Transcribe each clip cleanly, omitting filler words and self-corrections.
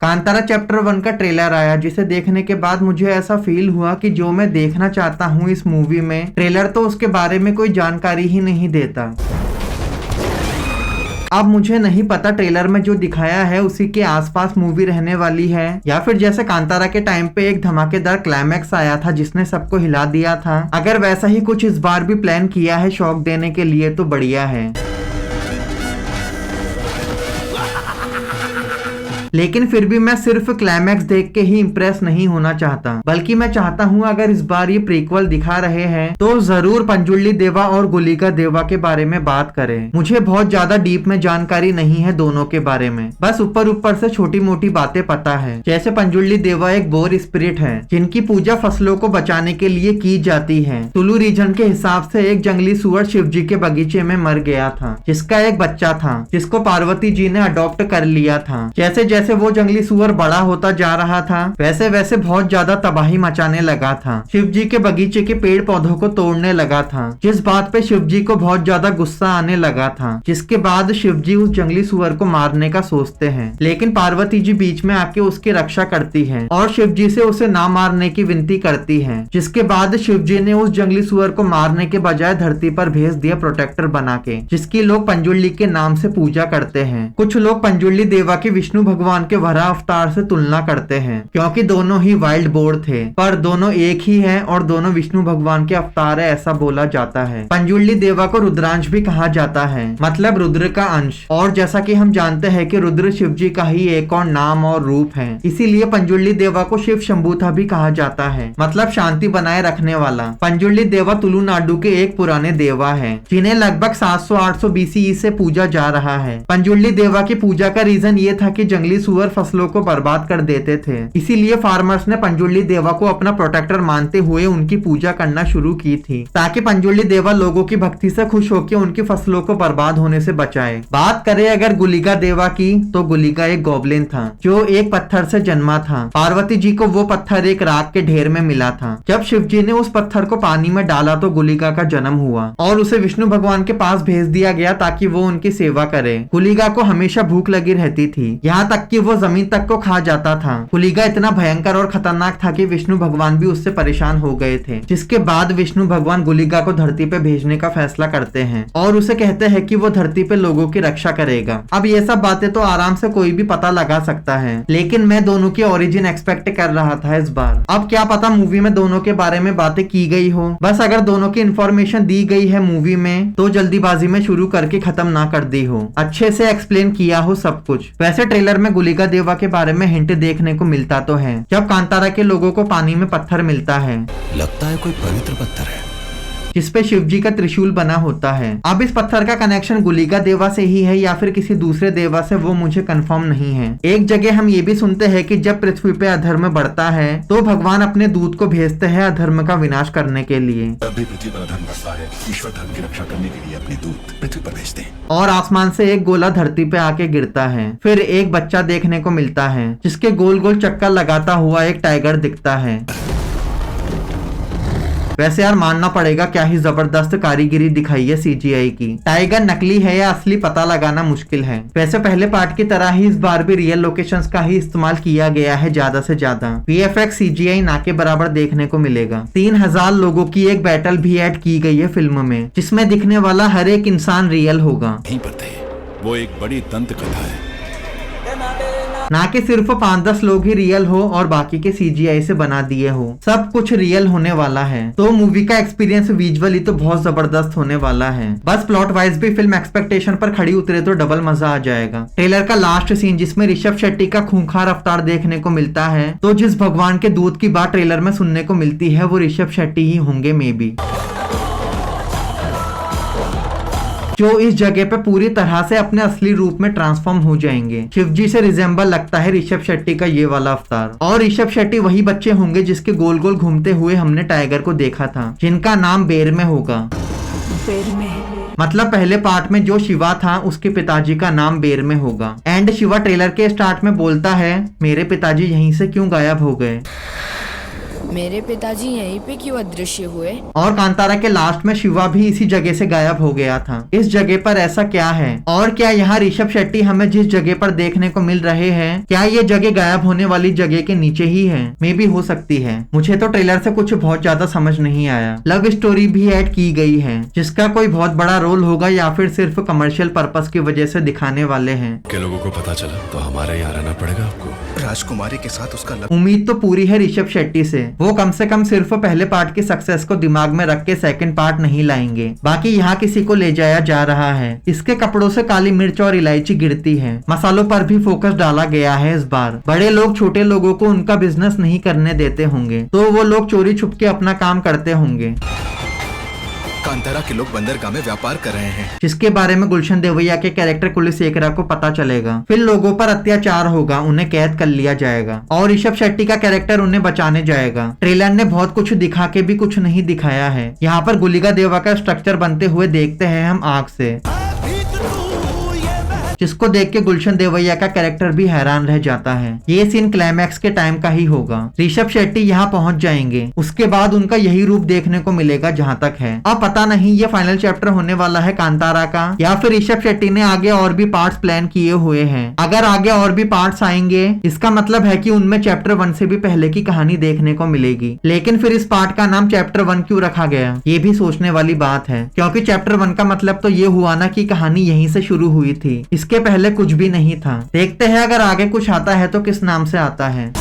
Kantara chapter 1 का trailer आया, जिसे देखने के बाद मुझे ऐसा फील हुआ कि जो मैं देखना चाहता हूँ इस मूवी में, ट्रेलर तो उसके बारे में कोई जानकारी ही नहीं देता। अब मुझे नहीं पता ट्रेलर में जो दिखाया है उसी के आसपास मूवी रहने वाली है, या फिर जैसे कांतारा के टाइम पे एक धमाकेदार क्लाइमैक्स आया था जिसने सबको हिला दिया था, अगर वैसा ही कुछ इस बार भी प्लान किया है शॉक देने के लिए तो बढ़िया है। लेकिन फिर भी मैं सिर्फ क्लाइमैक्स देख के ही इम्प्रेस नहीं होना चाहता, बल्कि मैं चाहता हूँ अगर इस बार ये प्रीक्वल दिखा रहे हैं तो जरूर पंजुल्ली देवा और गुलिका देवा के बारे में बात करें। मुझे बहुत ज्यादा डीप में जानकारी नहीं है दोनों के बारे में, बस ऊपर ऊपर से छोटी मोटी बातें पता है। जैसे पंजुल्ली देवा एक बोर स्पिरिट है जिनकी पूजा फसलों को बचाने के लिए की जाती है। तुलु रीजन के हिसाब से एक जंगली सुअर शिव जी के बगीचे में मर गया था, जिसका एक बच्चा था जिसको पार्वती जी ने अडॉप्ट कर लिया था। जैसे जैसे वो जंगली सुअर बड़ा होता जा रहा था वैसे वैसे बहुत ज्यादा तबाही मचाने लगा था। शिव जी के बगीचे के पेड़ पौधों को तोड़ने लगा था, जिस बात पे शिव जी को बहुत ज्यादा गुस्सा आने लगा था, जिसके बाद शिव जी उस जंगली सुअर को मारने का सोचते हैं। लेकिन पार्वती जी बीच में आके उसकी रक्षा करती है और शिव जी से उसे ना मारने की विनती करती है, जिसके बाद शिव जी ने उस जंगली सुअर को मारने के बजाय धरती पर भेज दिया प्रोटेक्टर बना के, जिसकी लोग पंजुल्ली के नाम से पूजा करते हैं। कुछ लोग पंजुल्ली देवा की विष्णु भगवान के वराह अवतार से तुलना करते हैं, क्योंकि दोनों ही वाइल्ड बोर थे, पर दोनों एक ही हैं और दोनों विष्णु भगवान के अवतार है ऐसा बोला जाता है। पंजुल्ली देवा को रुद्रांश भी कहा जाता है, मतलब रुद्र का अंश, और जैसा कि हम जानते हैं कि रुद्र शिव जी का ही एक और नाम और रूप है, इसीलिए पंजुल्ली देवा को शिव शंभूथा भी कहा जाता है, मतलब शांति बनाए रखने वाला। पंजुल्ली देवा तुलुनाडु के एक पुराने देवा है जिन्हें लगभग 700-800 BCE से पूजा जा रहा है। पंजुल्ली देवा की पूजा का रीजन ये था कि जंगली सुअर फसलों को बर्बाद कर देते थे, इसीलिए फार्मर्स ने पंजुल्ली देवा को अपना प्रोटेक्टर मानते हुए उनकी पूजा करना शुरू की थी, ताकि पंजुल्ली देवा लोगों की भक्ति से खुश होकर उनकी फसलों को बर्बाद होने से बचाए। बात करें अगर गुलिका देवा की, तो गुलिका एक गॉब्लिन था जो एक पत्थर से जन्मा था। पार्वती जी को वो पत्थर एक राख के ढेर में मिला था। जब शिव जी ने उस पत्थर को पानी में डाला तो गुलिका का जन्म हुआ और उसे विष्णु भगवान के पास भेज दिया गया ताकि वो उनकी सेवा करे। गुलिका को हमेशा भूख लगी रहती थी, यहाँ तक कि वो जमीन तक को खा जाता था। गुलिका इतना भयंकर और खतरनाक था कि विष्णु भगवान भी उससे परेशान हो गए थे, जिसके बाद विष्णु भगवान गुलिका को धरती पे भेजने का फैसला करते हैं और उसे कहते हैं कि वो धरती पे लोगों की रक्षा करेगा। अब ये सब बातें तो आराम से कोई भी पता लगा सकता है, लेकिन मैं दोनों की ओरिजिन एक्सपेक्ट कर रहा था इस बार। अब क्या पता मूवी में दोनों के बारे में बातें की गई हो, बस अगर दोनों की इन्फॉर्मेशन दी गई है मूवी में तो जल्दीबाजी में शुरू करके खत्म ना कर दी हो, अच्छे से एक्सप्लेन किया हो सब कुछ। वैसे ट्रेलर में गुलिका देवा के बारे में हिंट देखने को मिलता तो है, जब कांतारा के लोगों को पानी में पत्थर मिलता है, लगता है कोई पवित्र पत्थर है जिसपे शिव जी का त्रिशूल बना होता है। अब इस पत्थर का कनेक्शन गुलिका देवा से ही है या फिर किसी दूसरे देवा से, वो मुझे कंफर्म नहीं है। एक जगह हम ये भी सुनते हैं कि जब पृथ्वी पे अधर्म बढ़ता है तो भगवान अपने दूत को भेजते हैं अधर्म का विनाश करने के लिए। तब भी पृथ्वी पर अधर्म बढ़ता है, ईश्वर धर्म की रक्षा करने के लिए अपने दूत पृथ्वी पर भेजते हैं। और आसमान से एक गोला धरती पे आके गिरता है, फिर एक बच्चा देखने को मिलता है जिसके गोल गोल चक्कर लगाता हुआ एक टाइगर दिखता है। वैसे यार मानना पड़ेगा क्या ही जबरदस्त कारीगिरी दिखाई है CGI की। टाइगर नकली है या असली पता लगाना मुश्किल है। वैसे पहले पार्ट की तरह ही इस बार भी रियल लोकेशंस का ही इस्तेमाल किया गया है ज्यादा से ज्यादा। VFX CGI ना के बराबर देखने को मिलेगा। 3000 लोगों की एक बैटल भी ऐड की गई है फिल्म में, जिसमें दिखने वाला हर एक इंसान रियल होगा। वो एक बड़ी दंत कथा है, ना कि सिर्फ 5-10 लोग ही रियल हो और बाकी के CGI से बना दिए हो। सब कुछ रियल होने वाला है, तो मूवी का एक्सपीरियंस विजुअली तो बहुत जबरदस्त होने वाला है। बस प्लॉट वाइज भी फिल्म एक्सपेक्टेशन पर खड़ी उतरे तो डबल मजा आ जाएगा। ट्रेलर का लास्ट सीन जिसमें ऋषभ शेट्टी का खूंखार अवतार देखने को मिलता है, तो जिस भगवान के दूत की बात ट्रेलर में सुनने को मिलती है वो ऋषभ शेट्टी ही होंगे मे बी, जो इस जगह पे पूरी तरह से अपने असली रूप में ट्रांसफॉर्म हो जाएंगे। शिवजी से रिजेंबल लगता है ऋषभ शेट्टी का ये वाला अवतार, और ऋषभ शेट्टी वही बच्चे होंगे जिसके गोल गोल घूमते हुए हमने टाइगर को देखा था, जिनका नाम बेर में होगा। बेर में मतलब पहले पार्ट में जो शिवा था उसके पिताजी का नाम बेर में होगा। एंड शिवा ट्रेलर के स्टार्ट में बोलता है मेरे पिताजी यहीं से क्यों गायब हो गए। मेरे पिताजी यहीं पे क्यों अदृश्य हुए? और कांतारा के लास्ट में शिवा भी इसी जगह से गायब हो गया था। इस जगह पर ऐसा क्या है, और क्या यहाँ ऋषभ शेट्टी हमें जिस जगह पर देखने को मिल रहे हैं, क्या ये जगह गायब होने वाली जगह के नीचे ही है? मे भी हो सकती है। मुझे तो ट्रेलर से कुछ बहुत ज्यादा समझ नहीं आया। लव स्टोरी भी ऐड की गई है जिसका कोई बहुत बड़ा रोल होगा या फिर सिर्फ कमर्शियल पर्पस की वजह से दिखाने वाले हैं। के लोगों को पता चला तो हमारे यहाँ रहना पड़ेगा आपको। राजकुमारी के साथ उसका उम्मीद तो पूरी है ऋषभ शेट्टी से, वो कम से कम सिर्फ पहले पार्ट की सक्सेस को दिमाग में रख के सेकंड पार्ट नहीं लाएंगे। बाकी यहाँ किसी को ले जाया जा रहा है। इसके कपड़ों से काली मिर्च और इलायची गिरती है। मसालों पर भी फोकस डाला गया है इस बार। बड़े लोग छोटे लोगों को उनका बिजनेस नहीं करने देते होंगे तो वो लोग चोरी छुप के अपना काम करते होंगे। कांतारा के लोग बंदरगाह में व्यापार कर रहे हैं, जिसके बारे में गुलशन देवैया के कैरेक्टर कुलशेखरा को पता चलेगा। फिर लोगों पर अत्याचार होगा, उन्हें कैद कर लिया जाएगा और ऋषभ शेट्टी का कैरेक्टर उन्हें बचाने जाएगा। ट्रेलर ने बहुत कुछ दिखा के भी कुछ नहीं दिखाया है। यहाँ पर गुलिका देवा का स्ट्रक्चर बनते हुए देखते हैं हम आग से, जिसको देख के गुलशन देवैया का कैरेक्टर भी हैरान रह जाता है। ये सीन क्लाइमैक्स के टाइम का ही होगा। ऋषभ शेट्टी यहाँ पहुँच जाएंगे, उसके बाद उनका यही रूप देखने को मिलेगा जहाँ तक है। अब पता नहीं ये फाइनल चैप्टर होने वाला है कांतारा का या फिर ऋषभ शेट्टी ने आगे और भी पार्ट्स प्लान किए हुए हैं। अगर आगे और भी पार्ट्स आएंगे इसका मतलब है कि उनमें चैप्टर 1 से भी पहले की कहानी देखने को मिलेगी। लेकिन फिर इस पार्ट का नाम चैप्टर 1 क्यों रखा गया, ये भी सोचने वाली बात है, क्योंकि चैप्टर 1 का मतलब तो ये हुआ ना कि कहानी यहीं से शुरू हुई थी, इसके पहले कुछ भी नहीं था। देखते हैं अगर आगे कुछ आता है तो किस नाम से आता है।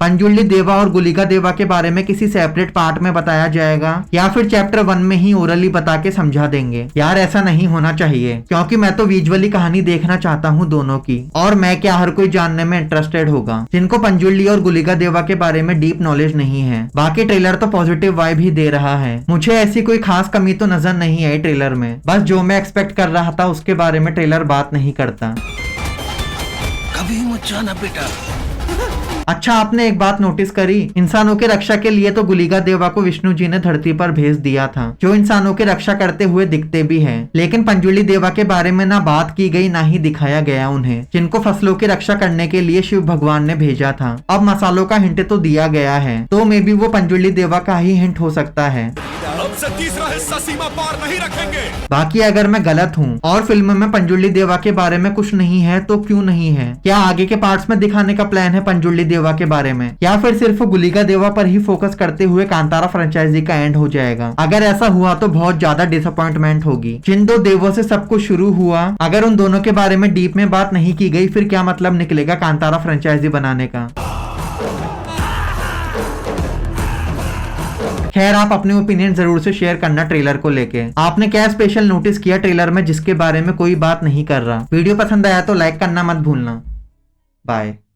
पंजुल्ली देवा और गुलिका देवा के बारे में किसी सेपरेट पार्ट में बताया जाएगा या फिर चैप्टर 1 में ही ओरली बता के समझा देंगे। यार ऐसा नहीं होना चाहिए, क्योंकि मैं तो विजुअली कहानी देखना चाहता हूँ दोनों की, और मैं क्या हर कोई जानने में इंटरेस्टेड होगा जिनको पंजुल्ली और गुलिका देवा के बारे में डीप नॉलेज नहीं है। बाकी ट्रेलर तो पॉजिटिव वाइब ही दे रहा है। मुझे ऐसी कोई खास कमी तो नजर नहीं आई ट्रेलर में, बस जो मैं एक्सपेक्ट कर रहा था उसके बारे में ट्रेलर बात नहीं करता। कभी मत जाना बेटा। अच्छा, आपने एक बात नोटिस करी, इंसानों के रक्षा के लिए तो गुलिका देवा को विष्णु जी ने धरती पर भेज दिया था, जो इंसानों की रक्षा करते हुए दिखते भी हैं। लेकिन पंजुली देवा के बारे में ना बात की गई ना ही दिखाया गया उन्हें, जिनको फसलों की रक्षा करने के लिए शिव भगवान ने भेजा था। अब मसालों का हिंट तो दिया गया है, तो मे बी वो पंजुली देवा का ही हिंट हो सकता है। अब से तीसरा हिस्सा सीमा पार नहीं रखेंगे। बाकी अगर मैं गलत हूँ और फिल्म में पंजुली देवा के बारे में कुछ नहीं है तो क्यों नहीं है? क्या आगे के पार्ट्स में दिखाने का प्लान है पंजुली देवा के बारे में, या फिर सिर्फ गुलिका देवा पर ही फोकस करते हुए कांतारा फ्रेंचाइजी का एंड हो जाएगा? अगर ऐसा हुआ तो बहुत ज्यादा डिसअपॉइंटमेंट होगी। जिन दो देवों से सब कुछ शुरू हुआ, अगर उन दोनों के बारे में डीप में बात नहीं की गई फिर क्या मतलब निकलेगा कांतारा फ्रेंचाइजी बनाने का? खैर, आप अपने ओपिनियन जरूर से शेयर करना ट्रेलर को लेके। आपने क्या स्पेशल नोटिस किया ट्रेलर में जिसके बारे में कोई बात नहीं कर रहा? वीडियो पसंद आया तो लाइक करना मत भूलना। बाय।